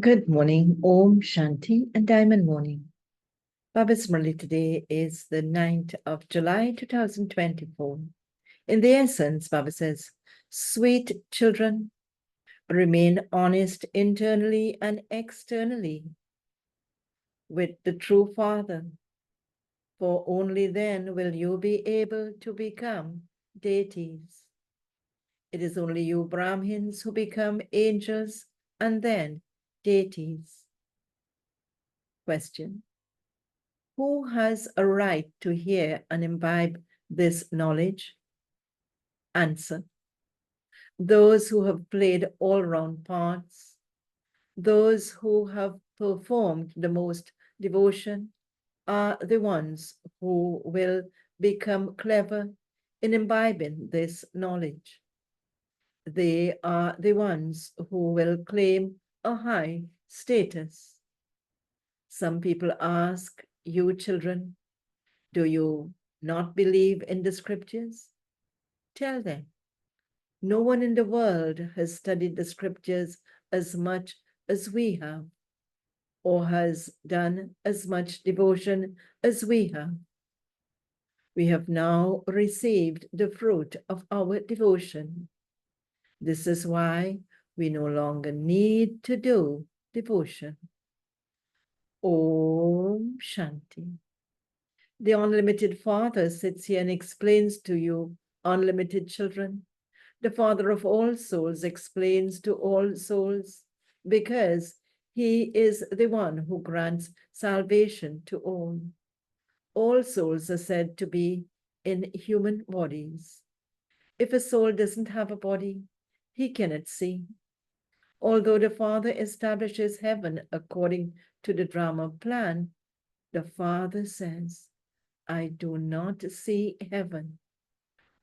Good morning, Om Shanti and Diamond Morning. Baba's Murli today is the 9th of July 2024. In the essence, Baba says, sweet children, remain honest internally and externally with the true Father, for only then will you be able to become deities. It is only you Brahmins who become angels and then deities. Question. Who has a right to hear and imbibe this knowledge? Answer. Those who have played all-round parts, those who have performed the most devotion, are the ones who will become clever in imbibing this knowledge. They are the ones who will claim a high status. Some people ask, you children, do you not believe in the scriptures? Tell them, no one in the world has studied the scriptures as much as we have, or has done as much devotion as we have. We have now received the fruit of our devotion. This is why we no longer need to do devotion. Om Shanti. The unlimited Father sits here and explains to you, unlimited children. The Father of all souls explains to all souls because he is the one who grants salvation to all. All souls are said to be in human bodies. If a soul doesn't have a body, he cannot see. Although the Father establishes heaven according to the drama plan, the Father says, I do not see heaven.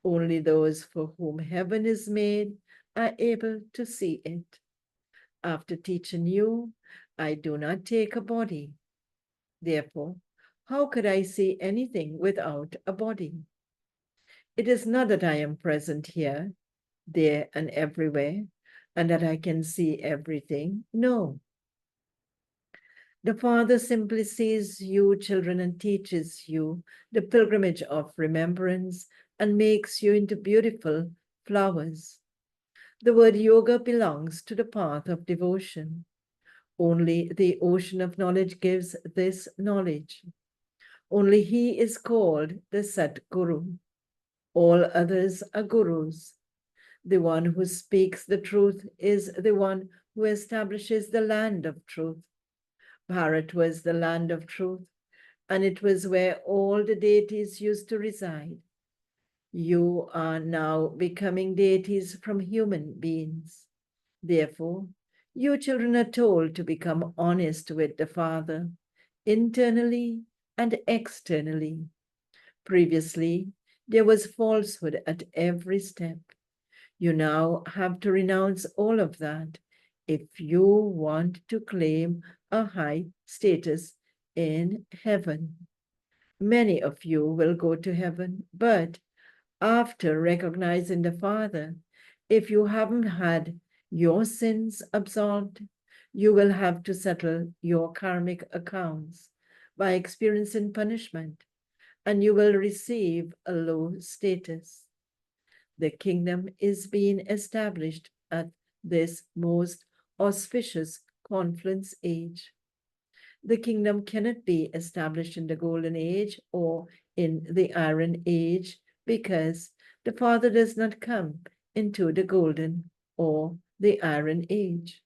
Only those for whom heaven is made are able to see it. After teaching you, I do not take a body. Therefore, how could I see anything without a body? It is not that I am present here, there, and everywhere, and that I can see everything. No. The Father simply sees you, children, and teaches you the pilgrimage of remembrance and makes you into beautiful flowers. The word yoga belongs to the path of devotion. Only the ocean of knowledge gives this knowledge. Only he is called the Sat Guru. All others are gurus. The one who speaks the truth is the one who establishes the land of truth. Bharat was the land of truth, and it was where all the deities used to reside. You are now becoming deities from human beings. Therefore, you children are told to become honest with the Father, internally and externally. Previously, there was falsehood at every step. You now have to renounce all of that if you want to claim a high status in heaven. Many of you will go to heaven, but after recognizing the Father, if you haven't had your sins absolved, you will have to settle your karmic accounts by experiencing punishment, and you will receive a low status. The kingdom is being established at this most auspicious confluence age. The kingdom cannot be established in the golden age or in the iron age because the Father does not come into the golden or the iron age.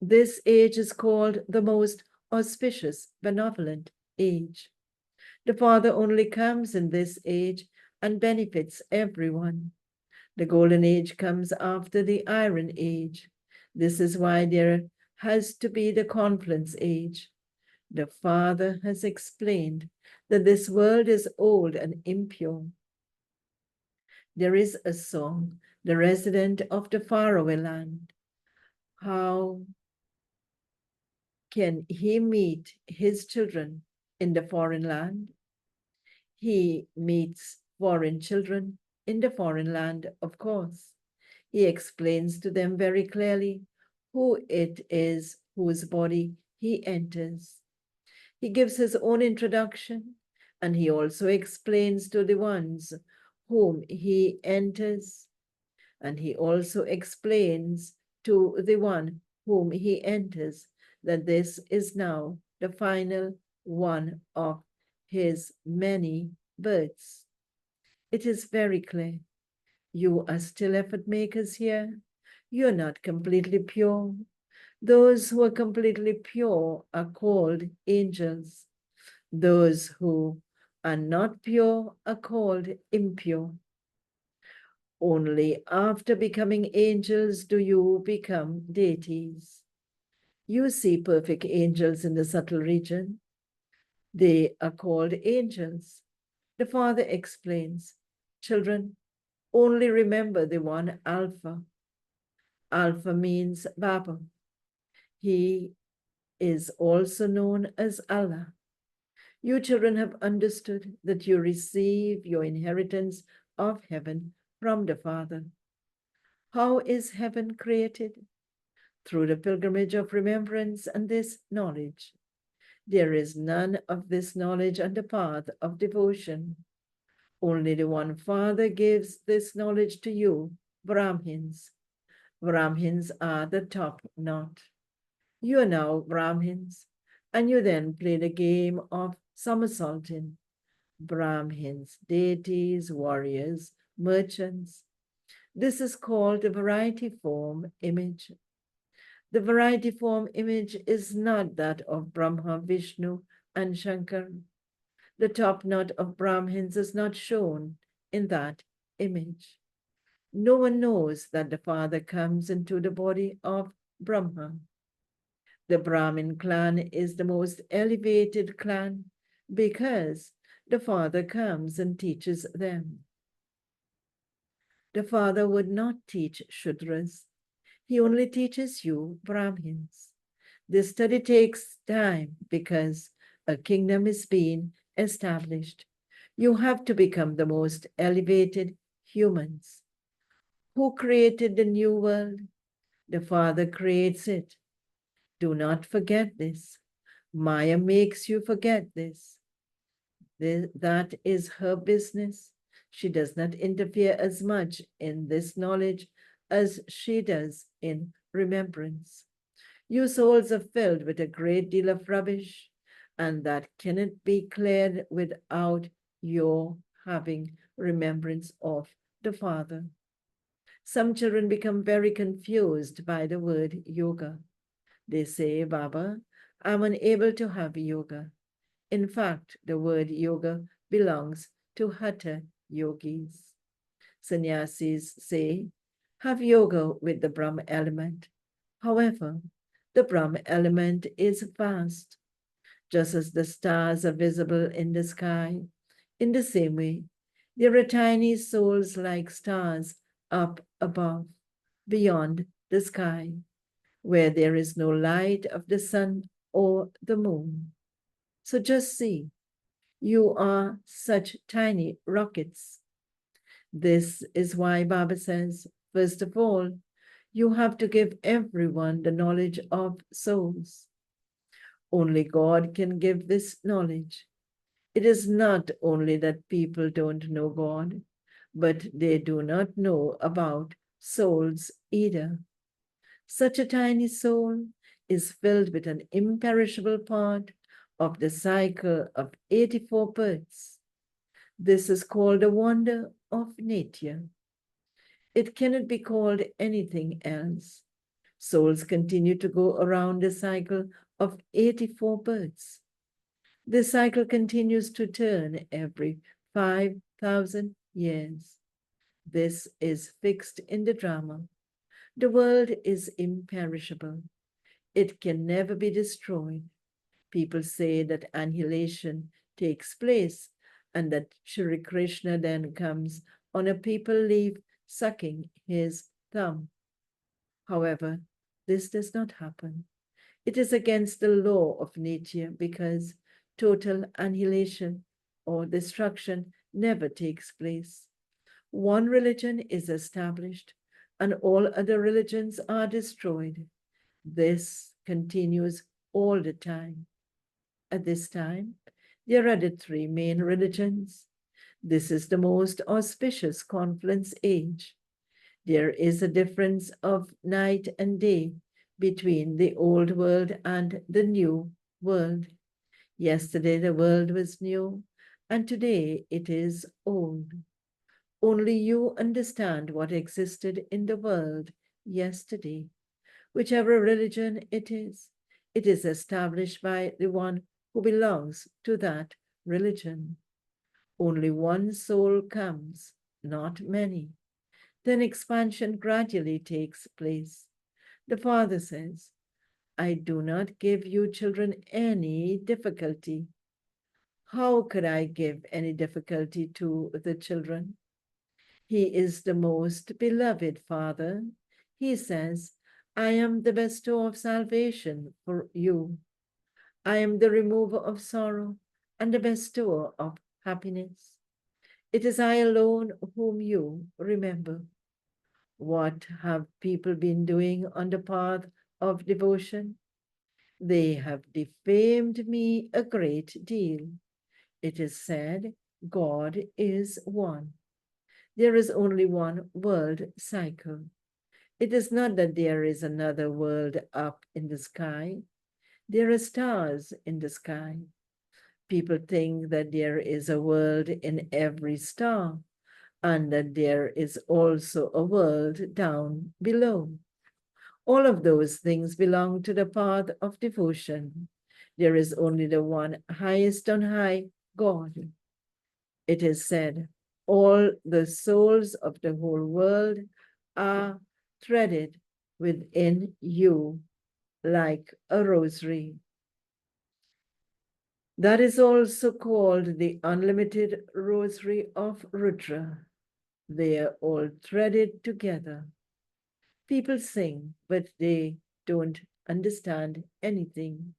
This age is called the most auspicious, benevolent age. The Father only comes in this age and benefits everyone. The golden age comes after the iron age. This is why there has to be the confluence age. The Father has explained that this world is old and impure. There is a song, the resident of the faraway land. How can he meet his children in the foreign land? He meets foreign children in the foreign land, of course. He explains to them very clearly who it is whose body he enters. He gives his own introduction, and he also explains to the ones whom he enters, and he also explains to the one whom he enters that this is now the final one of his many births. It is very clear. You are still effort makers here. You're not completely pure. Those who are completely pure are called angels. Those who are not pure are called impure. Only after becoming angels do you become deities. You see perfect angels in the subtle region. They are called angels. The Father explains, children, only remember the one Alpha. Alpha means Baba. He is also known as Allah. You children have understood that you receive your inheritance of heaven from the Father. How is heaven created? Through the pilgrimage of remembrance and this knowledge. There is none of this knowledge on the path of devotion. Only the one Father gives this knowledge to you, Brahmins. Brahmins are the top knot. You are now Brahmins, and you then play the game of somersaulting. Brahmins, deities, warriors, merchants. This is called the variety form image. The variety form image is not that of Brahma, Vishnu, and Shankar. The top knot of Brahmins is not shown in that image. No one knows that the Father comes into the body of Brahma. The Brahmin clan is the most elevated clan because the Father comes and teaches them. The Father would not teach Shudras. He only teaches you Brahmins. This study takes time because a kingdom is being established. You have to become the most elevated humans. Who created the new world? The Father creates it. Do not forget this. Maya makes you forget this. That is her business. She does not interfere as much in this knowledge as she does in remembrance. You souls are filled with a great deal of rubbish, and that cannot be cleared without your having remembrance of the Father. Some children become very confused by the word yoga. They say, Baba, I'm unable to have yoga. In fact, the word yoga belongs to hatha yogis. Sannyasis say, have yoga with the Brahma element. However, the Brahma element is vast. Just as the stars are visible in the sky, in the same way, there are tiny souls like stars up above, beyond the sky, where there is no light of the sun or the moon. So just see, you are such tiny rockets. This is why Baba says, first of all, you have to give everyone the knowledge of souls. Only God can give this knowledge. It is not only that people don't know God, but they do not know about souls either. Such a tiny soul is filled with an imperishable part of the cycle of 84 births. This is called the wonder of nature. It cannot be called anything else. Souls continue to go around the cycle of 84 births. This cycle continues to turn every 5,000 years. This is fixed in the drama. The world is imperishable. It can never be destroyed. People say that annihilation takes place and that Shri Krishna then comes on a people leaf sucking his thumb. However, this does not happen. It is against the law of nature because total annihilation or destruction never takes place. One religion is established and all other religions are destroyed. This continues all the time. At this time, there are the three main religions. This is the most auspicious confluence age. There is a difference of night and day between the old world and the new world. Yesterday the world was new, and today it is old. Only you understand what existed in the world yesterday. Whichever religion it is established by the one who belongs to that religion. Only one soul comes, not many. Then expansion gradually takes place. The Father says, I do not give you children any difficulty. How could I give any difficulty to the children? He is the most beloved Father. He says, I am the bestower of salvation for you. I am the remover of sorrow and the bestower of happiness. It is I alone whom you remember. What have people been doing on the path of devotion? They have defamed me a great deal. It is said, God is one. There is only one world cycle. It is not that there is another world up in the sky. There are stars in the sky. People think that there is a world in every star and that there is also a world down below. All of those things belong to the path of devotion. There is only the one highest on high, God. It is said, all the souls of the whole world are threaded within you like a rosary. That is also called the unlimited rosary of Rudra. They are all threaded together. People sing, but they don't understand anything.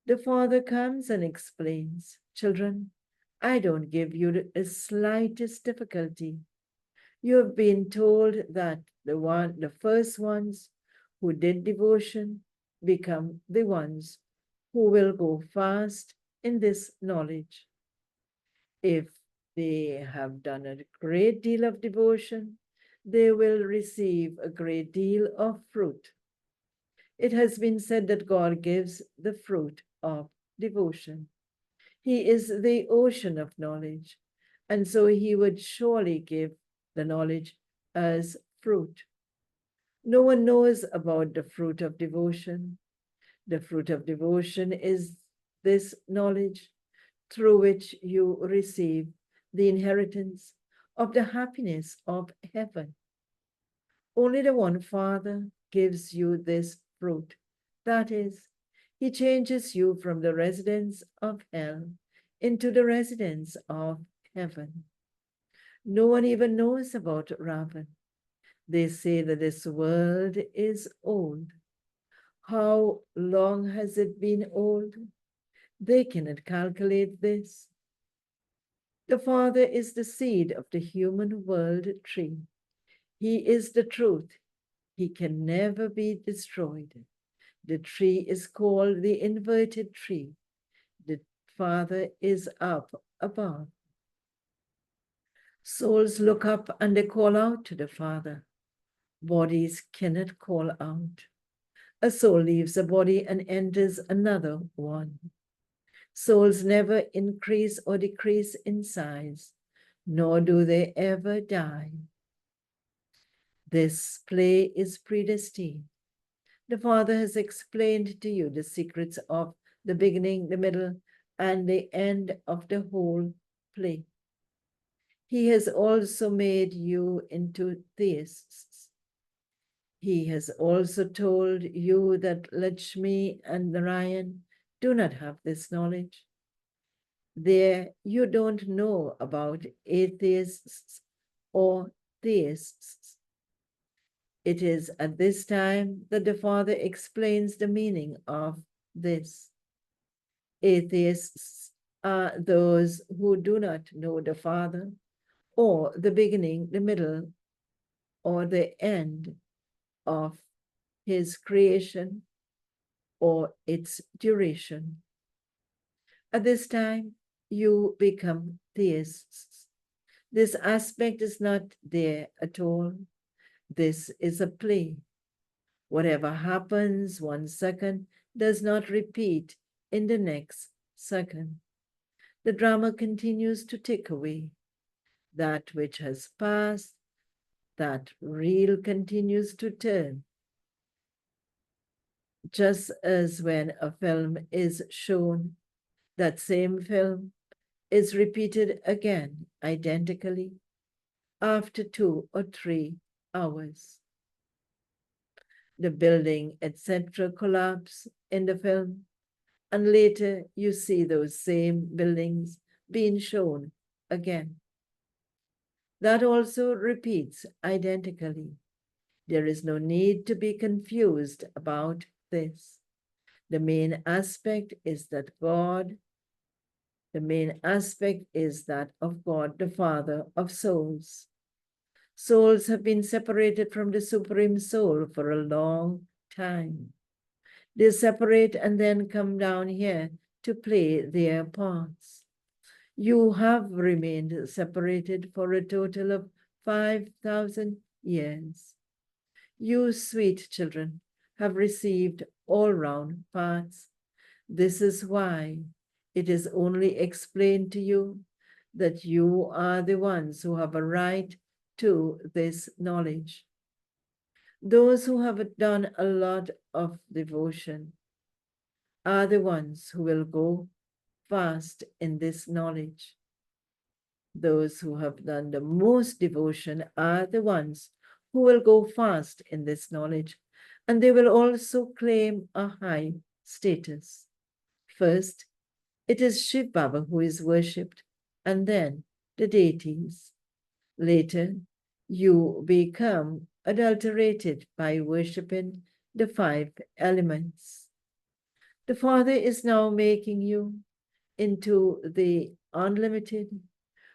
The Father comes and explains, children, I don't give you the slightest difficulty. You have been told that the first ones who did devotion become the ones who will go fast in this knowledge. If they have done a great deal of devotion, they will receive a great deal of fruit. It has been said that God gives the fruit of devotion. He is the ocean of knowledge, and so he would surely give the knowledge as fruit. No one knows about the fruit of devotion. The fruit of devotion is this knowledge through which you receive the inheritance of the happiness of heaven. Only the one Father gives you this fruit. That is, he changes you from the residence of hell into the residence of heaven. No one even knows about Ravan. They say that this world is old. How long has it been old? They cannot calculate this. The Father is the seed of the human world tree. He is the truth. He can never be destroyed. The tree is called the inverted tree. The Father is up above. Souls look up and they call out to the Father. Bodies cannot call out. A soul leaves a body and enters another one. Souls never increase or decrease in size, nor do they ever die. This play is predestined. The Father has explained to you the secrets of the beginning, the middle, and the end of the whole play. He has also made you into theists. He has also told you that Lakshmi and Narayan do not have this knowledge. There you don't know about atheists or theists. It is at this time that the Father explains the meaning of this. Atheists are those who do not know the Father, or the beginning, the middle, or the end of his creation or its duration. At this time, you become theists. This aspect is not there at all. This is a play. Whatever happens 1 second does not repeat in the next second. The drama continues to tick away. That which has passed, that reel continues to turn. Just as when a film is shown, that same film is repeated again identically after 2 or 3 hours. The building, etc., collapse in the film, and later you see those same buildings being shown again. That also repeats identically. There is no need to be confused about this. The main aspect is that of God, the Father of souls. Souls have been separated from the Supreme Soul for a long time. They separate and then come down here to play their parts. You have remained separated for a total of 5,000 years. You, sweet children, have received all-round parts. This is why it is only explained to you that you are the ones who have a right to this knowledge. Those who have done a lot of devotion are the ones who will go fast in this knowledge. Those who have done the most devotion are the ones who will go fast in this knowledge, and they will also claim a high status. First, it is Shiv Baba who is worshipped, and then the deities. Later, you become adulterated by worshipping the 5 elements. The Father is now making you into the unlimited,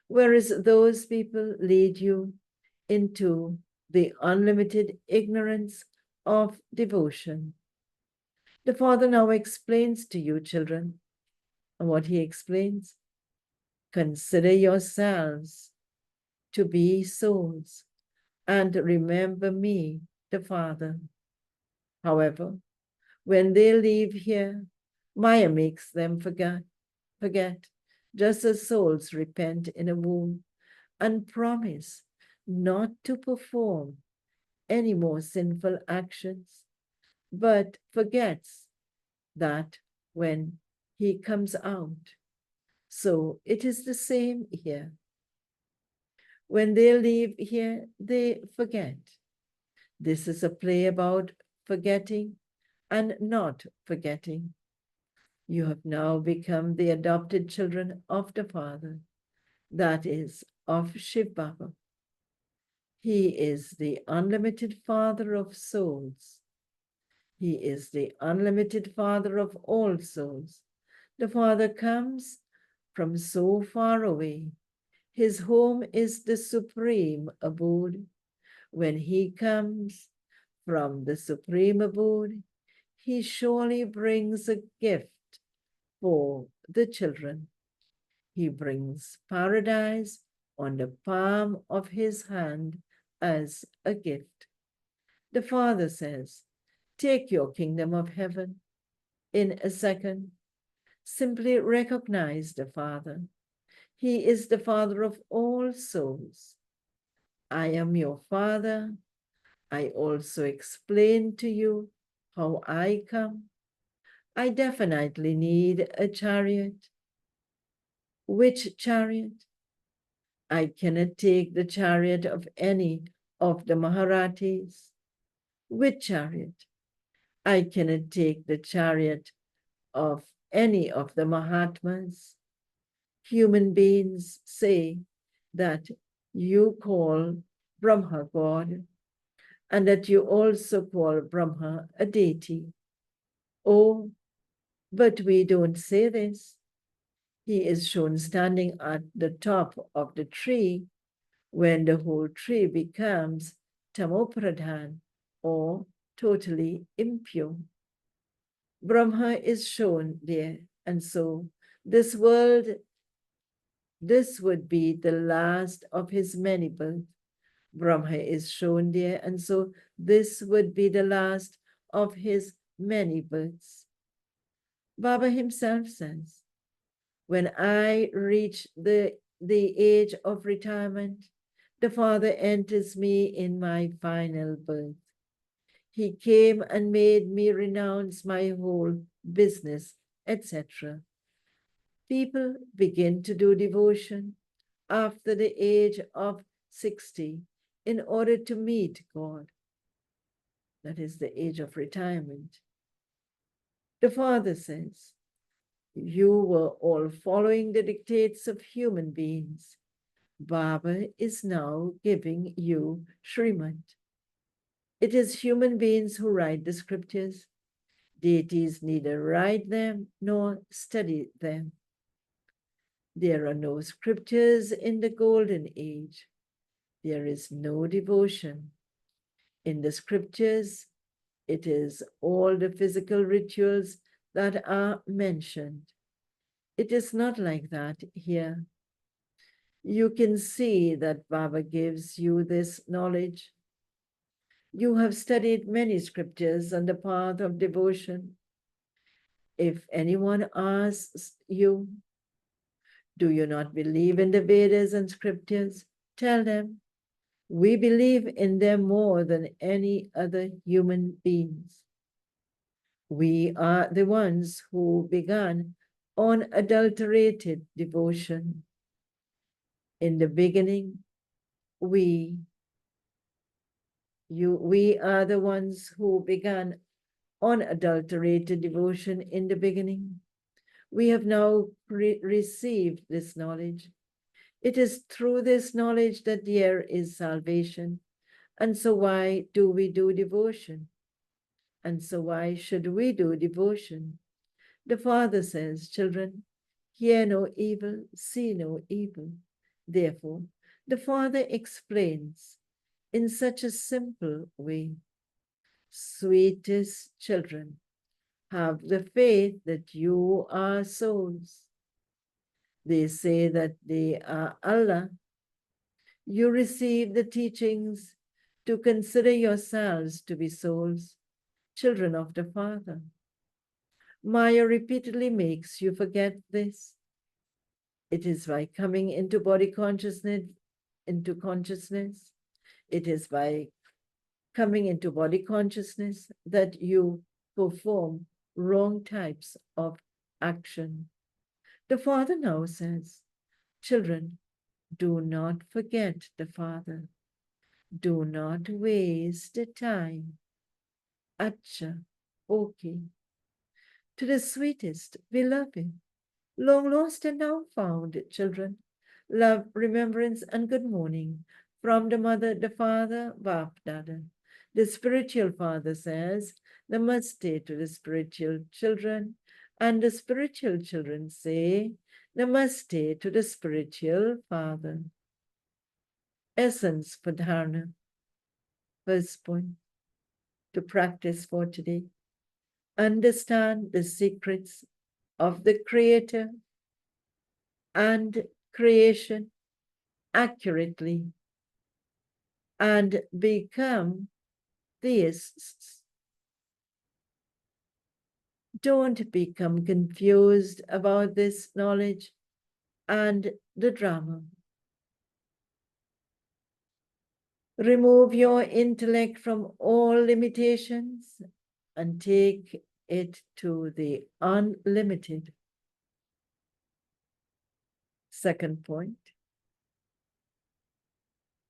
whereas those people lead you into the unlimited ignorance of devotion. The Father now explains to you, children, and what he explains: consider yourselves to be souls, and remember me, the Father. However, when they leave here, Maya makes them forget, just as souls repent in a womb and promise not to perform any more sinful actions, but forgets that when he comes out. So it is the same here. When they leave here, they forget. This is a play about forgetting and not forgetting. You have now become the adopted children of the Father, that is, of Shiv Baba. He is the unlimited Father of souls. He is the unlimited Father of all souls. The Father comes from so far away. His home is the supreme abode. When he comes from the supreme abode, he surely brings a gift for the children. He brings paradise on the palm of his hand as a gift. The Father says, take your kingdom of heaven. In a second, simply recognize the Father. He is the Father of all souls. I am your Father. I also explain to you how I come. I definitely need a chariot. Which chariot? I cannot take the chariot of any of the Maharatis. Which chariot? I cannot take the chariot of any of the Mahatmas. Human beings say that you call Brahma God, and that you also call Brahma a deity. Oh, but we don't say this. He is shown standing at the top of the tree when the whole tree becomes Tamopradhan, or totally impure. Brahma is shown there, and so this world, this would be the last of his many births. Brahma is shown there, and so this would be the last of his many births. Baba himself says, when I reach the age of retirement, the Father enters me in my final birth. He came and made me renounce my whole business, etc. People begin to do devotion after the age of 60 in order to meet God. That is the age of retirement. The Father says, you were all following the dictates of human beings. Baba is now giving you Srimad. It is human beings who write the scriptures. Deities neither write them nor study them. There are no scriptures in the golden age. There is no devotion. In the scriptures, it is all the physical rituals that are mentioned. It is not like that here. You can see that Baba gives you this knowledge. You have studied many scriptures on the path of devotion. If anyone asks you, do you not believe in the Vedas and scriptures? Tell them, we believe in them more than any other human beings. We are the ones who began unadulterated devotion. In the beginning, we are the ones who began unadulterated devotion in the beginning. We have now received this knowledge. It is through this knowledge that there is salvation. And so why do we do devotion? And so why should we do devotion? The Father says, children, hear no evil, see no evil. Therefore, the Father explains in such a simple way, sweetest children, have the faith that you are souls. They say that they are Allah. You receive the teachings to consider yourselves to be souls, children of the Father. Maya repeatedly makes you forget this. It is by coming into body consciousness, it is by coming into body consciousness that you perform wrong types of action. The Father now says, children, do not forget the Father. Do not waste the time. Acha, okay. To the sweetest, beloved, long lost and now found children, love, remembrance, and good morning from the Mother, the Father, Bap Dada. The spiritual father says, Namaste to the spiritual children, and the spiritual children say, Namaste to the spiritual father. Essence for dharana. First point, to practice for today. Understand the secrets of the Creator and creation accurately and become theists. Don't become confused about this knowledge and the drama. Remove your intellect from all limitations and take it to the unlimited. Second point,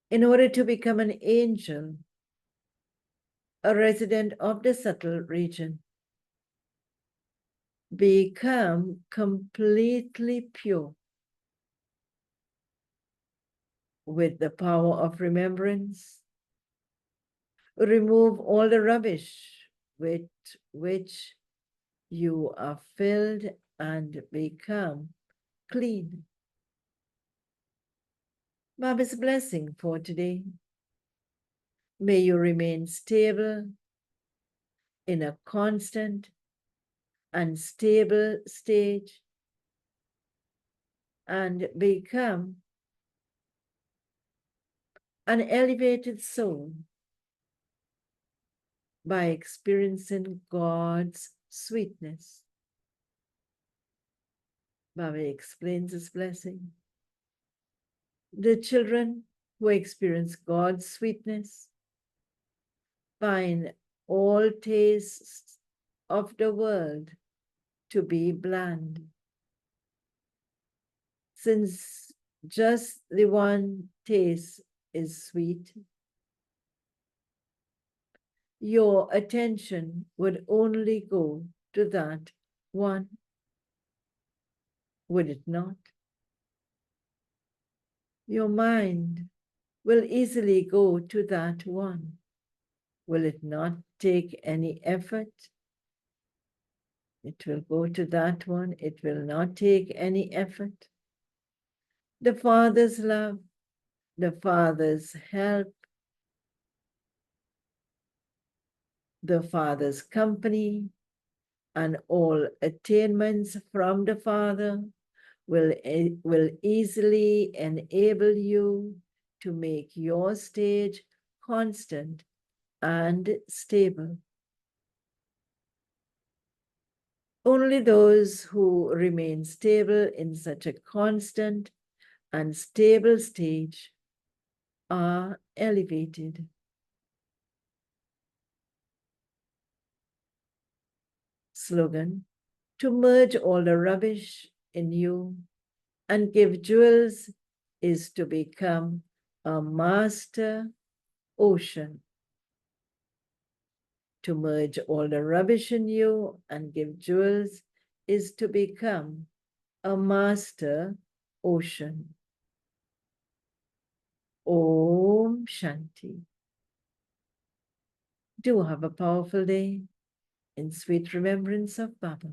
in order to become an angel, a resident of the subtle region, become completely pure with the power of remembrance. Remove all the rubbish with which you are filled and become clean. Baba's blessing for today. May you remain stable in a constant and stable stage and become an elevated soul by experiencing God's sweetness. Baba explains this blessing. The children who experience God's sweetness find all tastes of the world to be bland, since just the one taste is sweet. Your attention would only go to that one, would it not? Your mind will easily go to that one. Will it not take any effort? It will go to that one. It will not take any effort. The Father's love, the Father's help, the Father's company, and all attainments from the Father will easily enable you to make your stage constant and stable. Only those who remain stable in such a constant and stable stage are elevated. Slogan: to merge all the rubbish in you and give jewels is to become a master ocean. To merge all the rubbish in you and give jewels is to become a master ocean. Om Shanti. Do have a powerful day in sweet remembrance of Baba.